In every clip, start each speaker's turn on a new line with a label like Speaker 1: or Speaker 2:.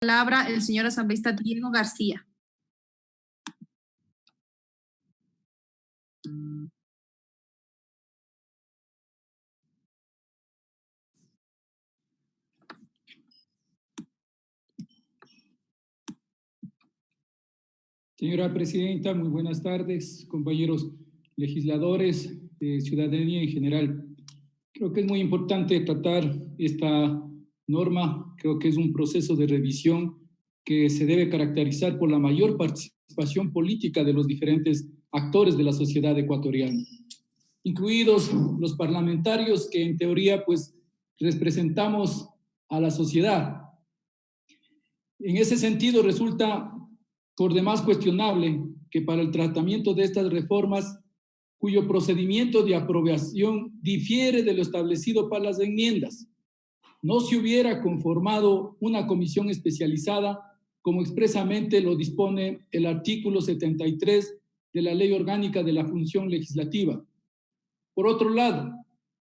Speaker 1: Palabra el señor asambleísta Diego García.
Speaker 2: Señora Presidenta, muy buenas tardes, compañeros legisladores, ciudadanía en general. Creo que es muy importante tratar esta norma. Creo que es un proceso de revisión que se debe caracterizar por la mayor participación política de los diferentes actores de la sociedad ecuatoriana, incluidos los parlamentarios que en teoría pues representamos a la sociedad. En ese sentido resulta por demás cuestionable que para el tratamiento de estas reformas, cuyo procedimiento de aprobación difiere de lo establecido para las enmiendas, no se hubiera conformado una comisión especializada como expresamente lo dispone el artículo 73 de la Ley Orgánica de la Función Legislativa. Por otro lado,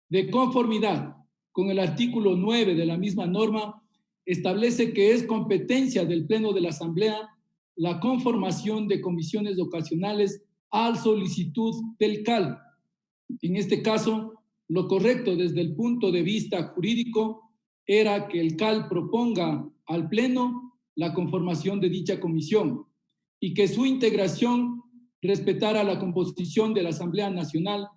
Speaker 2: de conformidad con el artículo 9 de la misma norma, establece que es competencia del Pleno de la Asamblea la conformación de comisiones ocasionales a solicitud del CAL. En este caso, lo correcto desde el punto de vista jurídico era que el CAL proponga al Pleno la conformación de dicha comisión y que su integración respetara la composición de la Asamblea Nacional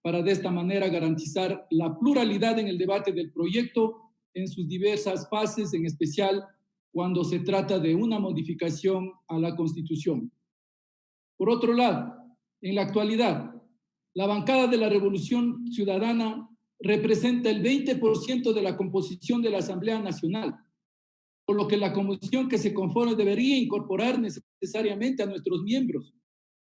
Speaker 2: para de esta manera garantizar la pluralidad en el debate del proyecto en sus diversas fases, en especial cuando se trata de una modificación a la Constitución. Por otro lado, en la actualidad, la bancada de la Revolución Ciudadana representa el 20% de la composición de la Asamblea Nacional, por lo que la comisión que se conforme debería incorporar necesariamente a nuestros miembros.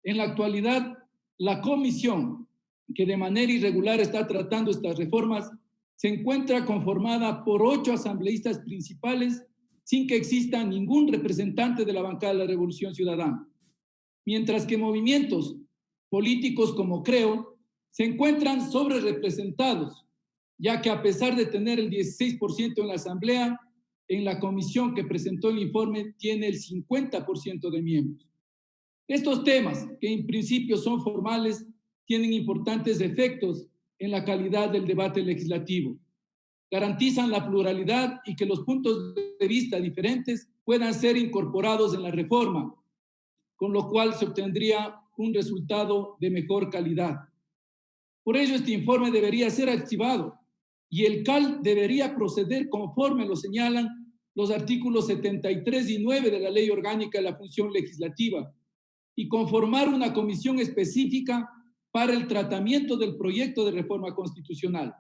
Speaker 2: En la actualidad, la comisión que de manera irregular está tratando estas reformas se encuentra conformada por 8 asambleístas principales sin que exista ningún representante de la bancada de la Revolución Ciudadana, mientras que movimientos políticos como Creo se encuentran sobre representados, ya que a pesar de tener el 16% en la asamblea, en la comisión que presentó el informe tiene el 50% de miembros. Estos temas, que en principio son formales, tienen importantes efectos en la calidad del debate legislativo. Garantizan la pluralidad y que los puntos de vista diferentes puedan ser incorporados en la reforma, con lo cual se obtendría un resultado de mejor calidad. Por ello, este informe debería ser archivado y el CAL debería proceder conforme lo señalan los artículos 73 y 9 de la Ley Orgánica de la Función Legislativa y conformar una comisión específica para el tratamiento del proyecto de reforma constitucional,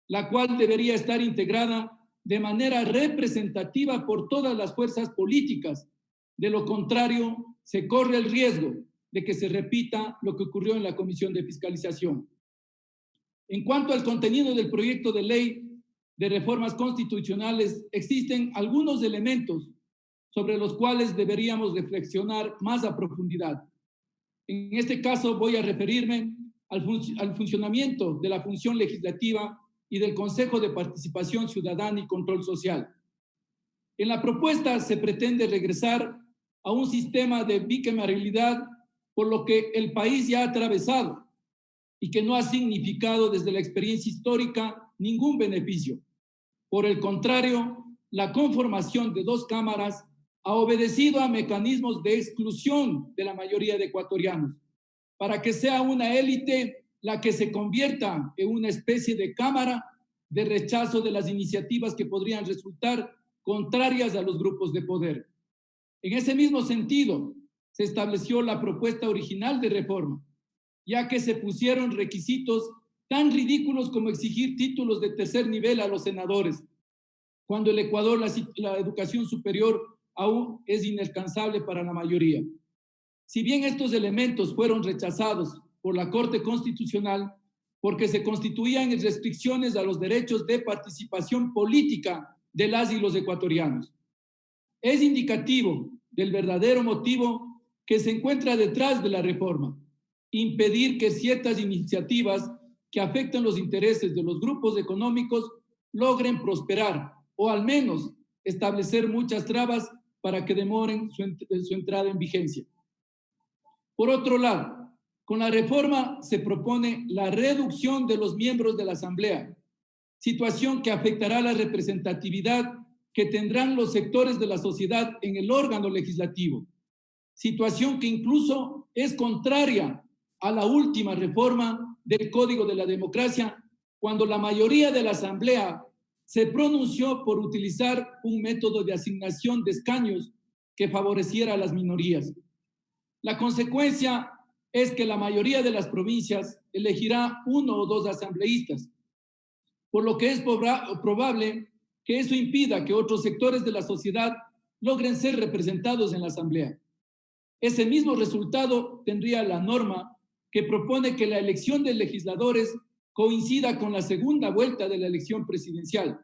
Speaker 2: la cual debería estar integrada de manera representativa por todas las fuerzas políticas. De lo contrario, se corre el riesgo de que se repita lo que ocurrió en la Comisión de Fiscalización. En cuanto al contenido del proyecto de ley de reformas constitucionales, existen algunos elementos sobre los cuales deberíamos reflexionar más a profundidad. En este caso voy a referirme al funcionamiento de la función legislativa y del Consejo de Participación Ciudadana y Control Social. En la propuesta se pretende regresar a un sistema de bicameralidad por lo que el país ya ha atravesado y que no ha significado desde la experiencia histórica ningún beneficio. Por el contrario, la conformación de 2 cámaras ha obedecido a mecanismos de exclusión de la mayoría de ecuatorianos, para que sea una élite la que se convierta en una especie de cámara de rechazo de las iniciativas que podrían resultar contrarias a los grupos de poder. En ese mismo sentido, se estableció la propuesta original de reforma, ya que se pusieron requisitos tan ridículos como exigir títulos de tercer nivel a los senadores, cuando en el Ecuador la educación superior aún es inalcanzable para la mayoría. Si bien estos elementos fueron rechazados por la Corte Constitucional porque se constituían en restricciones a los derechos de participación política de las y los ecuatorianos, es indicativo del verdadero motivo que se encuentra detrás de la reforma: impedir que ciertas iniciativas que afectan los intereses de los grupos económicos logren prosperar o al menos establecer muchas trabas para que demoren su entrada en vigencia. Por otro lado, con la reforma se propone la reducción de los miembros de la Asamblea, situación que afectará la representatividad que tendrán los sectores de la sociedad en el órgano legislativo, situación que incluso es contraria a la última reforma del Código de la Democracia, cuando la mayoría de la Asamblea se pronunció por utilizar un método de asignación de escaños que favoreciera a las minorías. La consecuencia es que la mayoría de las provincias elegirá 1 o 2 asambleístas, por lo que es probable que eso impida que otros sectores de la sociedad logren ser representados en la Asamblea. Ese mismo resultado tendría la norma que propone que la elección de legisladores coincida con la segunda vuelta de la elección presidencial,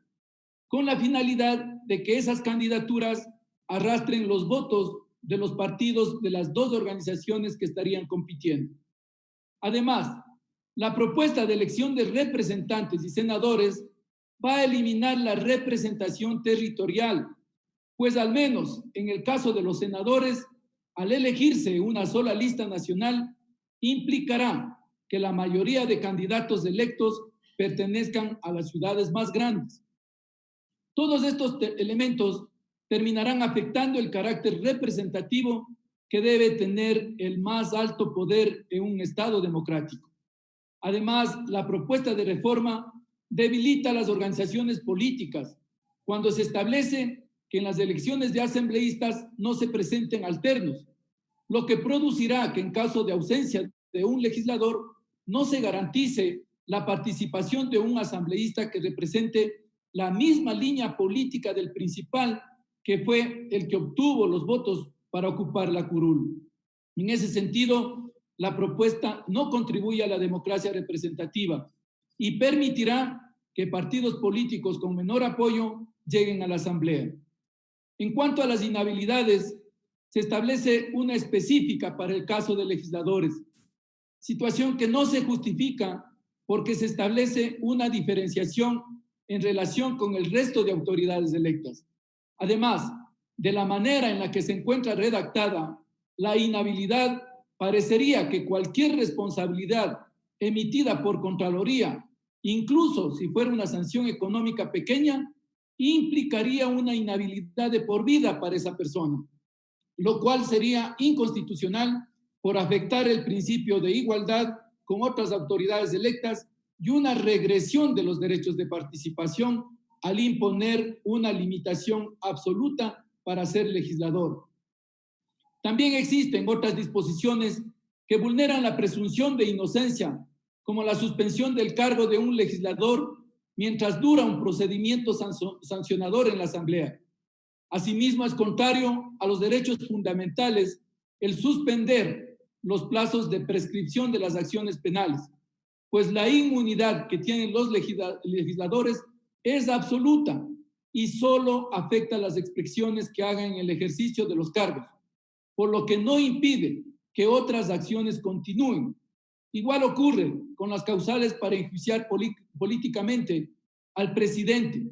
Speaker 2: con la finalidad de que esas candidaturas arrastren los votos de los partidos de las 2 organizaciones que estarían compitiendo. Además, la propuesta de elección de representantes y senadores va a eliminar la representación territorial, pues al menos en el caso de los senadores, al elegirse una sola lista nacional, implicará que la mayoría de candidatos electos pertenezcan a las ciudades más grandes. Todos estos elementos terminarán afectando el carácter representativo que debe tener el más alto poder en un Estado democrático. Además, la propuesta de reforma debilita a las organizaciones políticas cuando se establece que en las elecciones de asambleístas no se presenten alternos, lo que producirá que en caso de ausencia de un legislador no se garantice la participación de un asambleísta que represente la misma línea política del principal, que fue el que obtuvo los votos para ocupar la curul. En ese sentido, la propuesta no contribuye a la democracia representativa y permitirá que partidos políticos con menor apoyo lleguen a la Asamblea. En cuanto a las inhabilidades, se establece una específica para el caso de legisladores, situación que no se justifica porque se establece una diferenciación en relación con el resto de autoridades electas. Además, de la manera en la que se encuentra redactada, la inhabilidad parecería que cualquier responsabilidad emitida por Contraloría, incluso si fuera una sanción económica pequeña, implicaría una inhabilidad de por vida para esa persona, lo cual sería inconstitucional por afectar el principio de igualdad con otras autoridades electas y una regresión de los derechos de participación al imponer una limitación absoluta para ser legislador. También existen otras disposiciones que vulneran la presunción de inocencia, como la suspensión del cargo de un legislador mientras dura un procedimiento sancionador en la Asamblea. Asimismo, es contrario a los derechos fundamentales el suspender los plazos de prescripción de las acciones penales, pues la inmunidad que tienen los legisladores es absoluta y solo afecta las expresiones que hagan en el ejercicio de los cargos, por lo que no impide que otras acciones continúen. Igual ocurre con las causales para enjuiciar políticamente al presidente,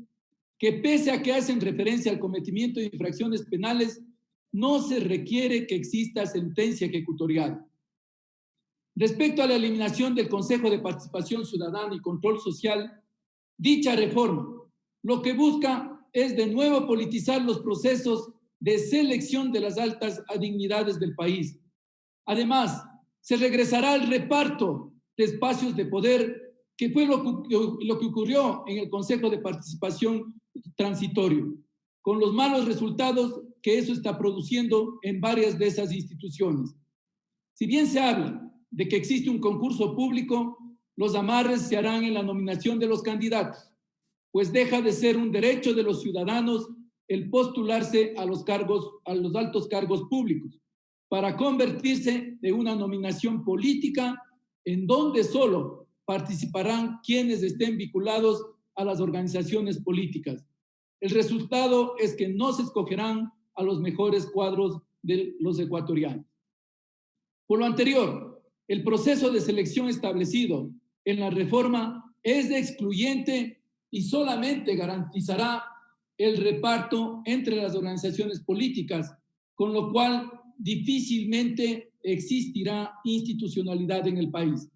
Speaker 2: que pese a que hacen referencia al cometimiento de infracciones penales, no se requiere que exista sentencia ejecutorial. Respecto a la eliminación del Consejo de Participación Ciudadana y Control Social, dicha reforma lo que busca es de nuevo politizar los procesos de selección de las altas dignidades del país. Además, se regresará al reparto de espacios de poder, que fue lo que ocurrió en el Consejo de Participación Transitorio, con los malos resultados que eso está produciendo en varias de esas instituciones. Si bien se habla de que existe un concurso público, los amarres se harán en la nominación de los candidatos, pues deja de ser un derecho de los ciudadanos el postularse a los altos cargos públicos, para convertirse en una nominación política en donde solo participarán quienes estén vinculados a las organizaciones políticas. El resultado es que no se escogerán a los mejores cuadros de los ecuatorianos. Por lo anterior, el proceso de selección establecido en la reforma es excluyente y solamente garantizará el reparto entre las organizaciones políticas, con lo cual difícilmente existirá institucionalidad en el país.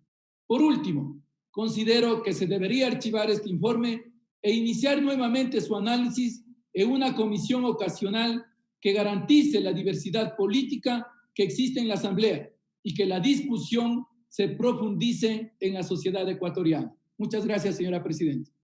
Speaker 2: Por último, considero que se debería archivar este informe e iniciar nuevamente su análisis en una comisión ocasional que garantice la diversidad política que existe en la Asamblea y que la discusión se profundice en la sociedad ecuatoriana. Muchas gracias, señora presidenta.